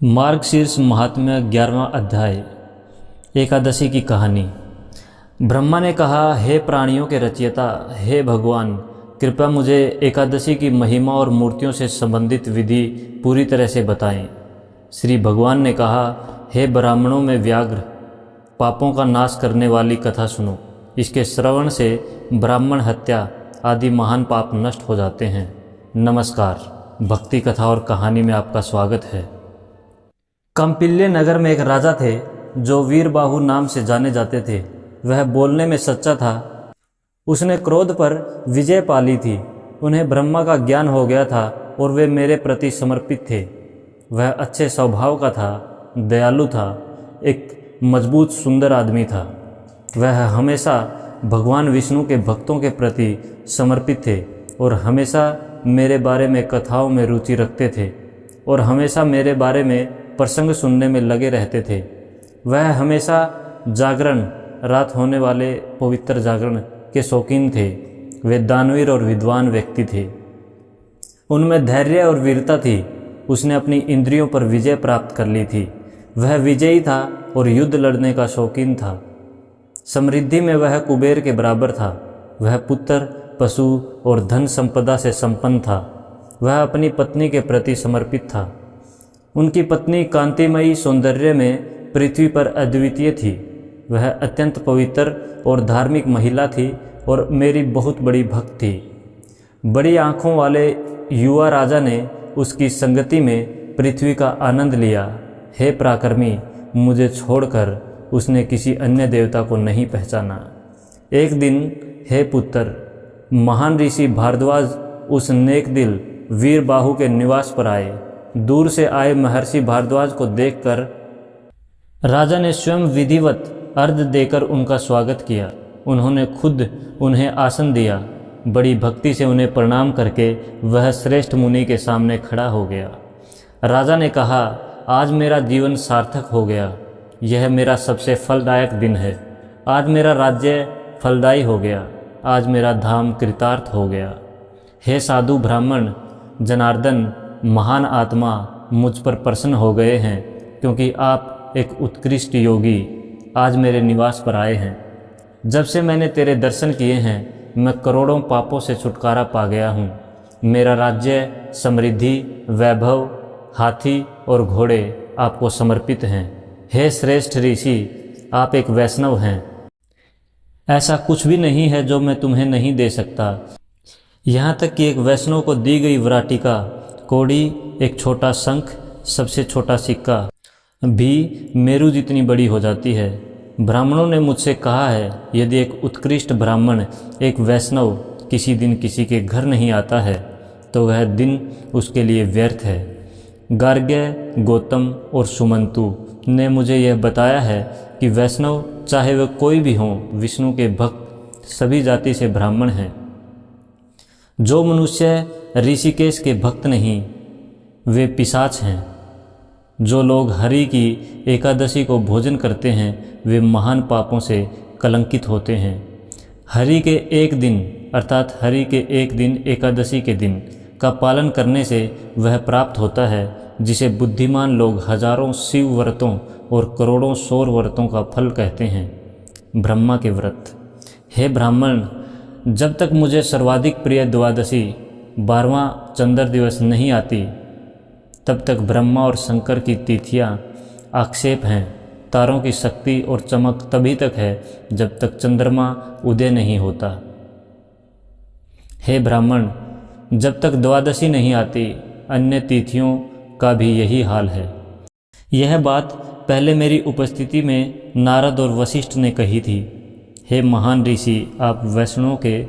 मार्गशीर्ष महात्म्य 11वां अध्याय। एकादशी की कहानी। ब्रह्मा ने कहा, हे प्राणियों के रचयिता, हे भगवान, कृपया मुझे एकादशी की महिमा और मूर्तियों से संबंधित विधि पूरी तरह से बताएं। श्री भगवान ने कहा, हे ब्राह्मणों में व्याघ्र, पापों का नाश करने वाली कथा सुनो। इसके श्रवण से ब्राह्मण हत्या आदि महान पाप नष्ट हो जाते हैं। नमस्कार। भक्ति कथा और कहानी में आपका स्वागत है। कौंपिल्य नगर में एक राजा थे जो वीरबाहु नाम से जाने जाते थे। वह बोलने में सच्चा था। उसने क्रोध पर विजय पा ली थी। उन्हें ब्रह्मा का ज्ञान हो गया था और वे मेरे प्रति समर्पित थे। वह अच्छे स्वभाव का था, दयालु था, एक मजबूत सुंदर आदमी था। वह हमेशा भगवान विष्णु के भक्तों के प्रति समर्पित थे और हमेशा मेरे बारे में कथाओं में रुचि रखते थे और हमेशा मेरे बारे में प्रसंग सुनने में लगे रहते थे। वह हमेशा जागरण, रात होने वाले पवित्र जागरण के शौकीन थे। वे दानवीर और विद्वान व्यक्ति थे। उनमें धैर्य और वीरता थी। उसने अपनी इंद्रियों पर विजय प्राप्त कर ली थी। वह विजयी था और युद्ध लड़ने का शौकीन था। समृद्धि में वह कुबेर के बराबर था। वह पुत्र, पशु और धन संपदा से संपन्न था। वह अपनी पत्नी के प्रति समर्पित था। उनकी पत्नी कांतिमयी सौंदर्य में पृथ्वी पर अद्वितीय थी। वह अत्यंत पवित्र और धार्मिक महिला थी और मेरी बहुत बड़ी भक्त थी। बड़ी आँखों वाले युवा राजा ने उसकी संगति में पृथ्वी का आनंद लिया। हे पराक्रमी, मुझे छोड़कर उसने किसी अन्य देवता को नहीं पहचाना। एक दिन, हे पुत्र, महान ऋषि भारद्वाज उस नेक दिल वीरबाहु के निवास पर आए। दूर से आए महर्षि भारद्वाज को देखकर राजा ने स्वयं विधिवत अर्घ्य देकर उनका स्वागत किया। उन्होंने खुद उन्हें आसन दिया। बड़ी भक्ति से उन्हें प्रणाम करके वह श्रेष्ठ मुनि के सामने खड़ा हो गया। राजा ने कहा, आज मेरा जीवन सार्थक हो गया। यह मेरा सबसे फलदायक दिन है। आज मेरा राज्य फलदायी हो गया। आज मेरा धाम कृतार्थ हो गया। हे साधु ब्राह्मण, जनार्दन महान आत्मा मुझ पर प्रसन्न हो गए हैं, क्योंकि आप एक उत्कृष्ट योगी आज मेरे निवास पर आए हैं। जब से मैंने तेरे दर्शन किए हैं, मैं करोड़ों पापों से छुटकारा पा गया हूँ। मेरा राज्य, समृद्धि, वैभव, हाथी और घोड़े आपको समर्पित हैं। हे श्रेष्ठ ऋषि, आप एक वैष्णव हैं। ऐसा कुछ भी नहीं है जो मैं तुम्हें नहीं दे सकता। यहाँ तक कि एक वैष्णव को दी गई वराटिका, कौड़ी, एक छोटा शंख, सबसे छोटा सिक्का भी मेरू जितनी बड़ी हो जाती है। ब्राह्मणों ने मुझसे कहा है, यदि एक उत्कृष्ट ब्राह्मण, एक वैष्णव किसी दिन किसी के घर नहीं आता है तो वह दिन उसके लिए व्यर्थ है। गार्ग्य, गौतम और सुमंतु ने मुझे यह बताया है कि वैष्णव, चाहे वह कोई भी हो, विष्णु के भक्त सभी जाति से ब्राह्मण हैं। जो मनुष्य ऋषिकेश के भक्त नहीं, वे पिशाच हैं। जो लोग हरि की एकादशी को भोजन करते हैं, वे महान पापों से कलंकित होते हैं। हरि के एक दिन, अर्थात हरि के एक दिन, एकादशी के दिन का पालन करने से वह प्राप्त होता है जिसे बुद्धिमान लोग हजारों शिव व्रतों और करोड़ों सौर व्रतों का फल कहते हैं, ब्रह्मा के व्रत। हे ब्राह्मण, जब तक मुझे सर्वाधिक प्रिय द्वादशी, 12वां चंद्र दिवस नहीं आती, तब तक ब्रह्मा और शंकर की तिथियां आक्षेप हैं। तारों की शक्ति और चमक तभी तक है जब तक चंद्रमा उदय नहीं होता। हे ब्राह्मण, जब तक द्वादशी नहीं आती, अन्य तिथियों का भी यही हाल है। यह बात पहले मेरी उपस्थिति में नारद और वशिष्ठ ने कही थी। हे महान ऋषि, आप वैष्णवों के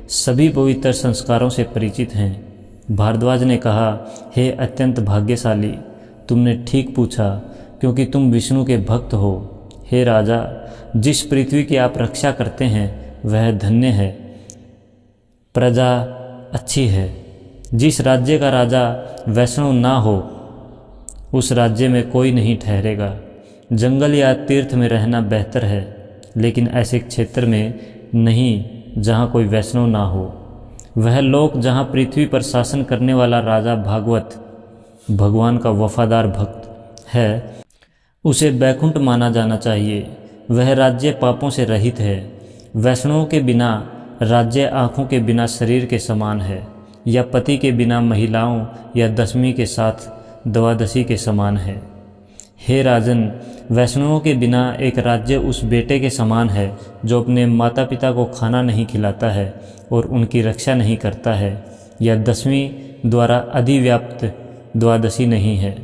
सभी पवित्र संस्कारों से परिचित हैं। भारद्वाज ने कहा, हे अत्यंत भाग्यशाली, तुमने ठीक पूछा, क्योंकि तुम विष्णु के भक्त हो। हे राजा, जिस पृथ्वी की आप रक्षा करते हैं वह धन्य है, प्रजा अच्छी है। जिस राज्य का राजा वैष्णव ना हो, उस राज्य में कोई नहीं ठहरेगा। जंगल या तीर्थ में रहना बेहतर है, लेकिन ऐसे क्षेत्र में नहीं जहाँ कोई वैष्णव ना हो। वह लोक जहाँ पृथ्वी पर शासन करने वाला राजा भागवत, भगवान का वफादार भक्त है उसे बैकुंठ माना जाना चाहिए। वह राज्य पापों से रहित है। वैष्णवों के बिना राज्य आँखों के बिना शरीर के समान है, या पति के बिना महिलाओं या दशमी के साथ द्वादशी के समान है। हे राजन, वैष्णवों के बिना एक राज्य उस बेटे के समान है जो अपने माता पिता को खाना नहीं खिलाता है और उनकी रक्षा नहीं करता है, या दशमी द्वारा अधिव्याप्त द्वादशी नहीं है।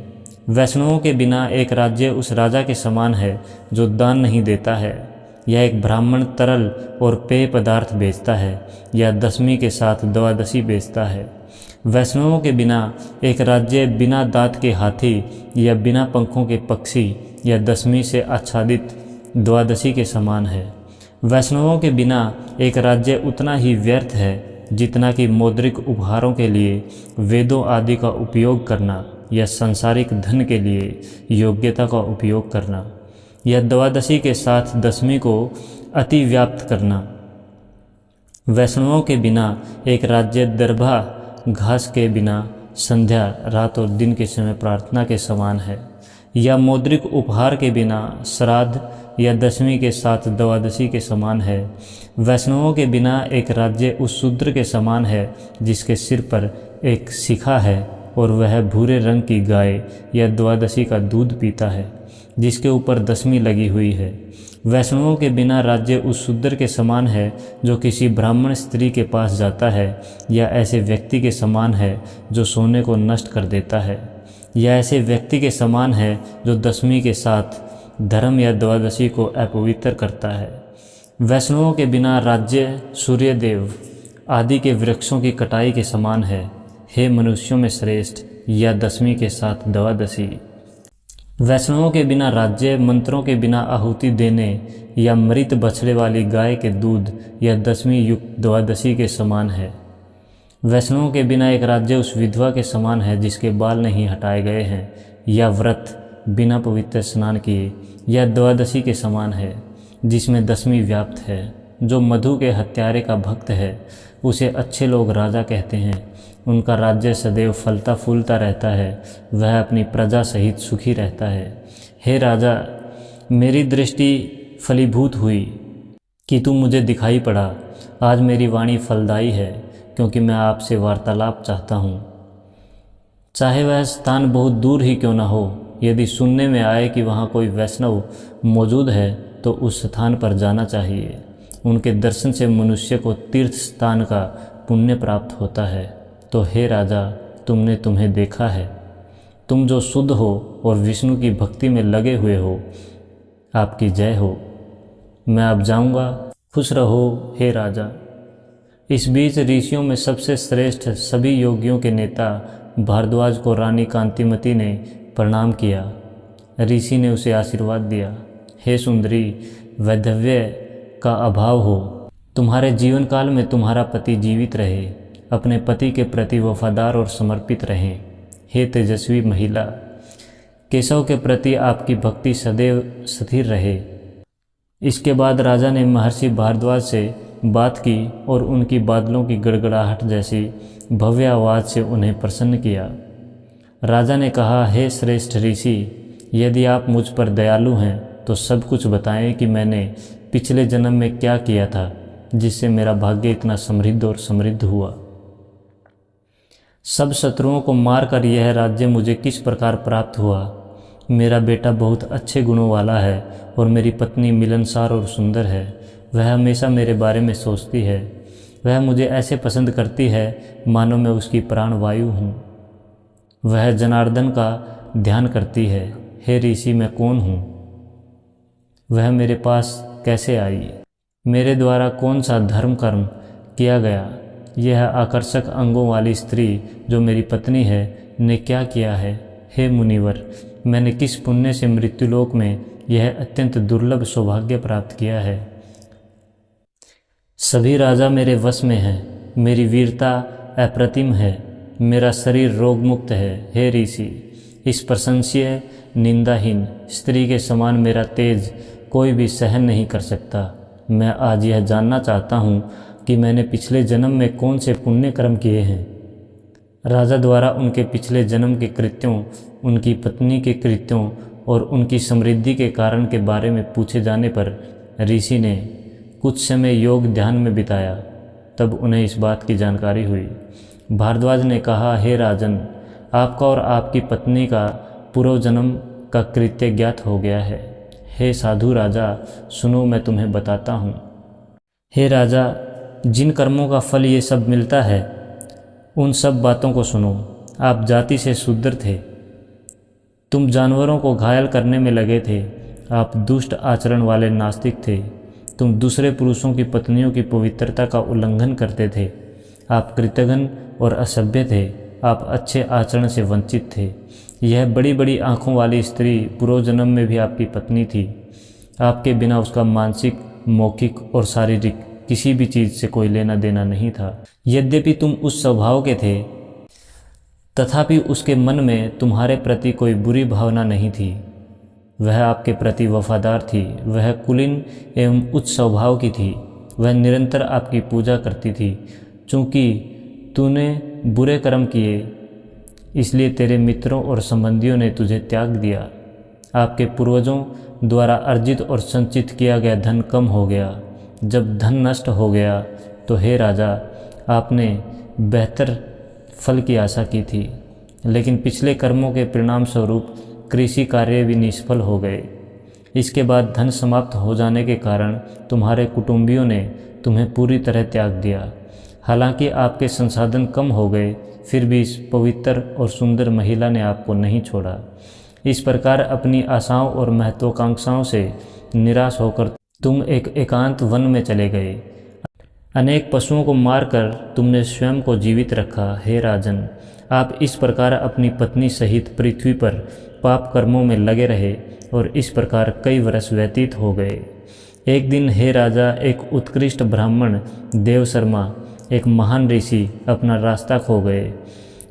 वैष्णवों के बिना एक राज्य उस राजा के समान है जो दान नहीं देता है, या एक ब्राह्मण तरल और पेय पदार्थ बेचता है, या दशमी के साथ द्वादशी बेचता है। वैष्णवों के बिना एक राज्य बिना दांत के हाथी या बिना पंखों के पक्षी या दशमी से आच्छादित द्वादशी के समान है। वैष्णवों के बिना एक राज्य उतना ही व्यर्थ है जितना कि मौद्रिक उपहारों के लिए वेदों आदि का उपयोग करना या सांसारिक धन के लिए योग्यता का उपयोग करना, या द्वादशी के साथ दशमी को अति व्याप्त करना। वैष्णवों के बिना एक राज्य दरभा घास के बिना संध्या रात और दिन के समय प्रार्थना के समान है, या मौद्रिक उपहार के बिना श्राद्ध या दशमी के साथ द्वादशी के समान है। वैष्णवों के बिना एक राज्य उस शूद्र के समान है जिसके सिर पर एक शिखा है और वह भूरे रंग की गाय या द्वादशी का दूध पीता है जिसके ऊपर दशमी लगी हुई है। वैष्णवों के बिना राज्य उस शूद्र के समान है जो किसी ब्राह्मण स्त्री के पास जाता है, या ऐसे व्यक्ति के समान है जो सोने को नष्ट कर देता है, या ऐसे व्यक्ति के समान है जो दशमी के साथ धर्म या द्वादशी को अपवित्र करता है। वैष्णवों के बिना राज्य सूर्यदेव आदि के वृक्षों की कटाई के समान है, हे मनुष्यों में श्रेष्ठ, या दशमी के साथ द्वादशी। वैष्णवों के बिना राज्य मंत्रों के बिना आहुति देने या मृत बछड़े वाली गाय के दूध या दशमी युक्त द्वादशी के समान है। वैष्णवों के बिना एक राज्य उस विधवा के समान है जिसके बाल नहीं हटाए गए हैं, या व्रत बिना पवित्र स्नान किए, या द्वादशी के समान है जिसमें दशमी व्याप्त है। जो मधु के हत्यारे का भक्त है उसे अच्छे लोग राजा कहते हैं। उनका राज्य सदैव फलता फूलता रहता है, वह अपनी प्रजा सहित सुखी रहता है। हे राजा, मेरी दृष्टि फलीभूत हुई कि तू मुझे दिखाई पड़ा। आज मेरी वाणी फलदायी है क्योंकि मैं आपसे वार्तालाप चाहता हूँ। चाहे वह स्थान बहुत दूर ही क्यों न हो, यदि सुनने में आए कि वहाँ कोई वैष्णव मौजूद है तो उस स्थान पर जाना चाहिए। उनके दर्शन से मनुष्य को तीर्थ स्थान का पुण्य प्राप्त होता है। तो हे राजा, तुमने तुम्हें देखा है, तुम जो शुद्ध हो और विष्णु की भक्ति में लगे हुए हो, आपकी जय हो। मैं अब जाऊंगा, खुश रहो हे राजा। इस बीच ऋषियों में सबसे श्रेष्ठ सभी योगियों के नेता भारद्वाज को रानी कांतिमती ने प्रणाम किया। ऋषि ने उसे आशीर्वाद दिया, हे सुंदरी, वैधव्य का अभाव हो, तुम्हारे जीवन काल में तुम्हारा पति जीवित रहे, अपने पति के प्रति वफादार और समर्पित रहें। हे तेजस्वी महिला, केशव के प्रति आपकी भक्ति सदैव स्थिर रहे। इसके बाद राजा ने महर्षि भारद्वाज से बात की और उनकी बादलों की गड़गड़ाहट जैसी भव्य आवाज़ से उन्हें प्रसन्न किया। राजा ने कहा, हे श्रेष्ठ ऋषि, यदि आप मुझ पर दयालु हैं तो सब कुछ बताएं कि मैंने पिछले जन्म में क्या किया था जिससे मेरा भाग्य इतना समृद्ध और समृद्ध हुआ। सब शत्रुओं को मारकर यह राज्य मुझे किस प्रकार प्राप्त हुआ। मेरा बेटा बहुत अच्छे गुणों वाला है और मेरी पत्नी मिलनसार और सुंदर है। वह हमेशा मेरे बारे में सोचती है। वह मुझे ऐसे पसंद करती है मानो मैं उसकी प्राण वायु हूँ। वह जनार्दन का ध्यान करती है। हे ऋषि, मैं कौन हूँ? वह मेरे पास कैसे आई? मेरे द्वारा कौन सा धर्म कर्म किया गया? यह आकर्षक अंगों वाली स्त्री जो मेरी पत्नी है ने क्या किया है? हे मुनिवर, मैंने किस पुण्य से मृत्युलोक में यह अत्यंत दुर्लभ सौभाग्य प्राप्त किया है। सभी राजा मेरे वश में हैं। मेरी वीरता अप्रतिम है। मेरा शरीर रोग मुक्त है। हे ऋषि, इस प्रशंसीय निंदाहीन स्त्री के समान मेरा तेज कोई भी सहन नहीं कर सकता। मैं आज यह जानना चाहता हूँ कि मैंने पिछले जन्म में कौन से पुण्य कर्म किए हैं। राजा द्वारा उनके पिछले जन्म के कृत्यों, उनकी पत्नी के कृत्यों और उनकी समृद्धि के कारण के बारे में पूछे जाने पर ऋषि ने कुछ समय योग ध्यान में बिताया। तब उन्हें इस बात की जानकारी हुई। भारद्वाज ने कहा, हे राजन, आपका और आपकी पत्नी का पूर्व जन्म का कृत्य ज्ञात हो गया है। हे साधु राजा, सुनो, मैं तुम्हें बताता हूँ। हे राजा, जिन कर्मों का फल ये सब मिलता है, उन सब बातों को सुनो। आप जाति से शूद्र थे, तुम जानवरों को घायल करने में लगे थे, आप दुष्ट आचरण वाले नास्तिक थे, तुम दूसरे पुरुषों की पत्नियों की पवित्रता का उल्लंघन करते थे, आप कृतघ्न और असभ्य थे, आप अच्छे आचरण से वंचित थे। यह बड़ी बड़ी आँखों वाली स्त्री पूर्व जन्म में भी आपकी पत्नी थी। आपके बिना उसका मानसिक, मौखिक और शारीरिक किसी भी चीज़ से कोई लेना देना नहीं था। यद्यपि तुम उस स्वभाव के थे, तथापि उसके मन में तुम्हारे प्रति कोई बुरी भावना नहीं थी। वह आपके प्रति वफादार थी। वह कुलीन एवं उच्च स्वभाव की थी। वह निरंतर आपकी पूजा करती थी। चूँकि तूने बुरे कर्म किए, इसलिए तेरे मित्रों और संबंधियों ने तुझे त्याग दिया। आपके पूर्वजों द्वारा अर्जित और संचित किया गया धन कम हो गया। जब धन नष्ट हो गया तो हे राजा, आपने बेहतर फल की आशा की थी, लेकिन पिछले कर्मों के परिणाम स्वरूप कृषि कार्य भी निष्फल हो गए। इसके बाद धन समाप्त हो जाने के कारण तुम्हारे कुटुंबियों ने तुम्हें पूरी तरह त्याग दिया। हालांकि आपके संसाधन कम हो गए, फिर भी इस पवित्र और सुंदर महिला ने आपको नहीं छोड़ा। इस प्रकार अपनी आशाओं और महत्वाकांक्षाओं से निराश होकर तुम एक एकांत वन में चले गए। अनेक पशुओं को मारकर तुमने स्वयं को जीवित रखा। हे राजन, आप इस प्रकार अपनी पत्नी सहित पृथ्वी पर पाप कर्मों में लगे रहे और इस प्रकार कई वर्ष व्यतीत हो गए। एक दिन हे राजा, एक उत्कृष्ट ब्राह्मण देवशर्मा, एक महान ऋषि, अपना रास्ता खो गए।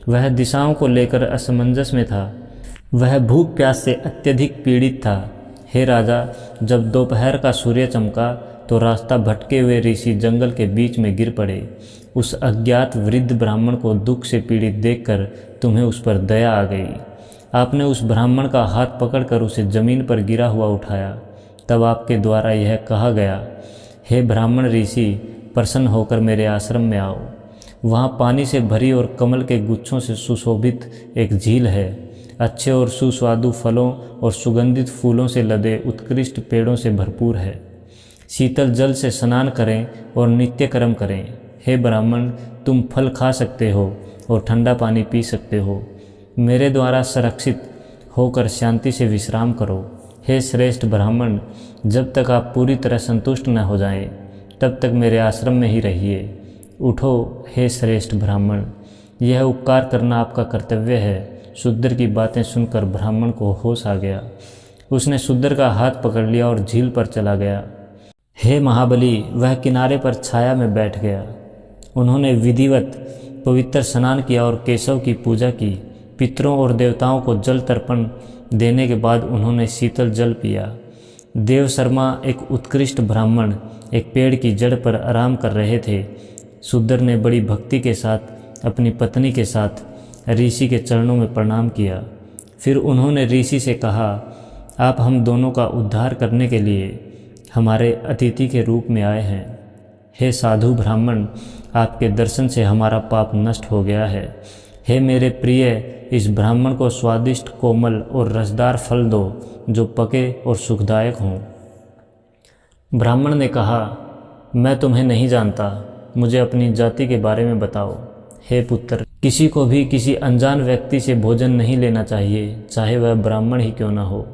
वह दिशाओं को लेकर असमंजस में था। वह भूख प्यास से अत्यधिक पीड़ित था। हे राजा, जब दोपहर का सूर्य चमका तो रास्ता भटके हुए ऋषि जंगल के बीच में गिर पड़े। उस अज्ञात वृद्ध ब्राह्मण को दुख से पीड़ित देखकर तुम्हें उस पर दया आ गई। आपने उस ब्राह्मण का हाथ पकड़कर उसे जमीन पर गिरा हुआ उठाया। तब आपके द्वारा यह कहा गया, हे ब्राह्मण ऋषि, प्रसन्न होकर मेरे आश्रम में आओ। वहाँ पानी से भरी और कमल के गुच्छों से सुशोभित एक झील है। अच्छे और सुस्वादु फलों और सुगंधित फूलों से लदे उत्कृष्ट पेड़ों से भरपूर है। शीतल जल से स्नान करें और नित्य कर्म करें। हे ब्राह्मण, तुम फल खा सकते हो और ठंडा पानी पी सकते हो। मेरे द्वारा संरक्षित होकर शांति से विश्राम करो। हे श्रेष्ठ ब्राह्मण, जब तक आप पूरी तरह संतुष्ट न हो जाएं, तब तक मेरे आश्रम में ही रहिए। उठो हे श्रेष्ठ ब्राह्मण, यह उपकार करना आपका कर्तव्य है। शूद्र की बातें सुनकर ब्राह्मण को होश आ गया। उसने शूद्र का हाथ पकड़ लिया और झील पर चला गया। हे महाबली, वह किनारे पर छाया में बैठ गया। उन्होंने विधिवत पवित्र स्नान किया और केशव की पूजा की। पितरों और देवताओं को जल तर्पण देने के बाद उन्होंने शीतल जल पिया। देवशर्मा, एक उत्कृष्ट ब्राह्मण, एक पेड़ की जड़ पर आराम कर रहे थे। शूद्र ने बड़ी भक्ति के साथ अपनी पत्नी के साथ ऋषि के चरणों में प्रणाम किया। फिर उन्होंने ऋषि से कहा, आप हम दोनों का उद्धार करने के लिए हमारे अतिथि के रूप में आए हैं। हे साधु ब्राह्मण, आपके दर्शन से हमारा पाप नष्ट हो गया है। हे मेरे प्रिय, इस ब्राह्मण को स्वादिष्ट, कोमल और रसदार फल दो जो पके और सुखदायक हों। ब्राह्मण ने कहा, मैं तुम्हें नहीं जानता, मुझे अपनी जाति के बारे में बताओ। हे पुत्र, किसी को भी किसी अनजान व्यक्ति से भोजन नहीं लेना चाहिए, चाहे वह ब्राह्मण ही क्यों न हो।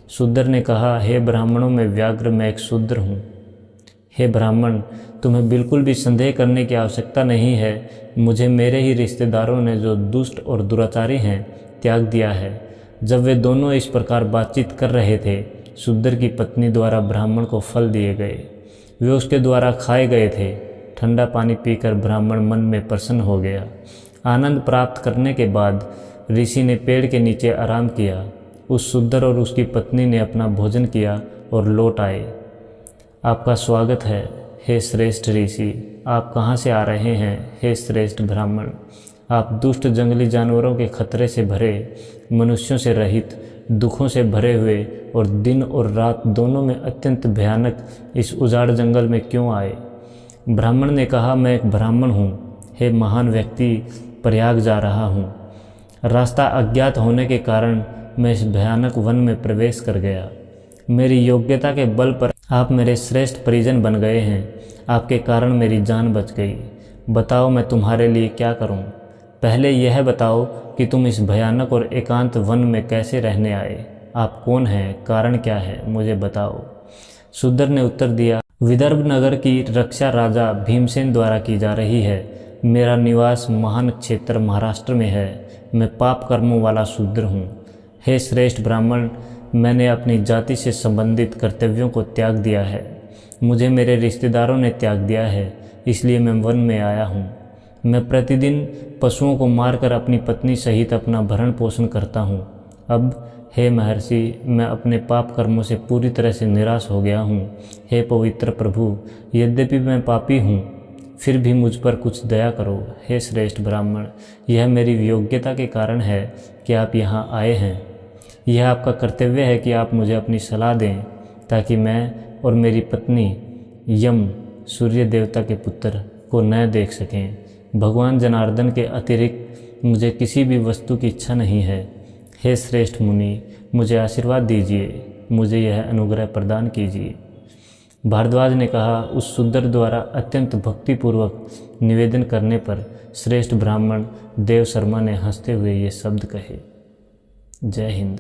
शूद्र ने कहा, हे ब्राह्मणों में व्याघ्र, मैं एक शूद्र हूँ। हे ब्राह्मण, तुम्हें बिल्कुल भी संदेह करने की आवश्यकता नहीं है। मुझे मेरे ही रिश्तेदारों ने, जो दुष्ट और दुराचारी हैं, त्याग दिया है। जब वे दोनों इस प्रकार बातचीत कर रहे थे, शूद्र की पत्नी द्वारा ब्राह्मण को फल दिए गए। वे उसके द्वारा खाए गए थे। ठंडा पानी पीकर ब्राह्मण मन में प्रसन्न हो गया। आनंद प्राप्त करने के बाद ऋषि ने पेड़ के नीचे आराम किया। उस शूद्र और उसकी पत्नी ने अपना भोजन किया और लौट आए। आपका स्वागत है हे श्रेष्ठ ऋषि। आप कहाँ से आ रहे हैं हे श्रेष्ठ ब्राह्मण? आप दुष्ट जंगली जानवरों के खतरे से भरे, मनुष्यों से रहित, दुखों से भरे हुए और दिन और रात दोनों में अत्यंत भयानक इस उजाड़ जंगल में क्यों आए? ब्राह्मण ने कहा, मैं एक ब्राह्मण हूँ। हे महान व्यक्ति, प्रयाग जा रहा हूँ। रास्ता अज्ञात होने के कारण मैं इस भयानक वन में प्रवेश कर गया। मेरी योग्यता के बल पर आप मेरे श्रेष्ठ परिजन बन गए हैं। आपके कारण मेरी जान बच गई। बताओ मैं तुम्हारे लिए क्या करूं? पहले यह बताओ कि तुम इस भयानक और एकांत वन में कैसे रहने आए? आप कौन हैं? कारण क्या है? मुझे बताओ। शूद्र ने उत्तर दिया, विदर्भ नगर की रक्षा राजा भीमसेन द्वारा की जा रही है। मेरा निवास महान क्षेत्र महाराष्ट्र में है। मैं पाप कर्मों वाला शूद्र हूँ। हे श्रेष्ठ ब्राह्मण, मैंने अपनी जाति से संबंधित कर्तव्यों को त्याग दिया है। मुझे मेरे रिश्तेदारों ने त्याग दिया है, इसलिए मैं वन में आया हूँ। मैं प्रतिदिन पशुओं को मारकर अपनी पत्नी सहित अपना भरण पोषण करता हूँ। अब हे महर्षि, मैं अपने पाप कर्मों से पूरी तरह से निराश हो गया हूँ। हे पवित्र प्रभु, यद्यपि मैं पापी हूँ, फिर भी मुझ पर कुछ दया करो। हे श्रेष्ठ ब्राह्मण, यह मेरी योग्यता के कारण है कि आप यहाँ आए हैं। यह आपका कर्तव्य है कि आप मुझे अपनी सलाह दें, ताकि मैं और मेरी पत्नी यम, सूर्य देवता के पुत्र, को न देख सकें। भगवान जनार्दन के अतिरिक्त मुझे किसी भी वस्तु की इच्छा नहीं है। हे श्रेष्ठ मुनि, मुझे आशीर्वाद दीजिए, मुझे यह अनुग्रह प्रदान कीजिए। भारद्वाज ने कहा, उस शूद्र द्वारा अत्यंत भक्तिपूर्वक निवेदन करने पर श्रेष्ठ ब्राह्मण देव शर्मा ने हंसते हुए ये शब्द कहे। जय हिंद।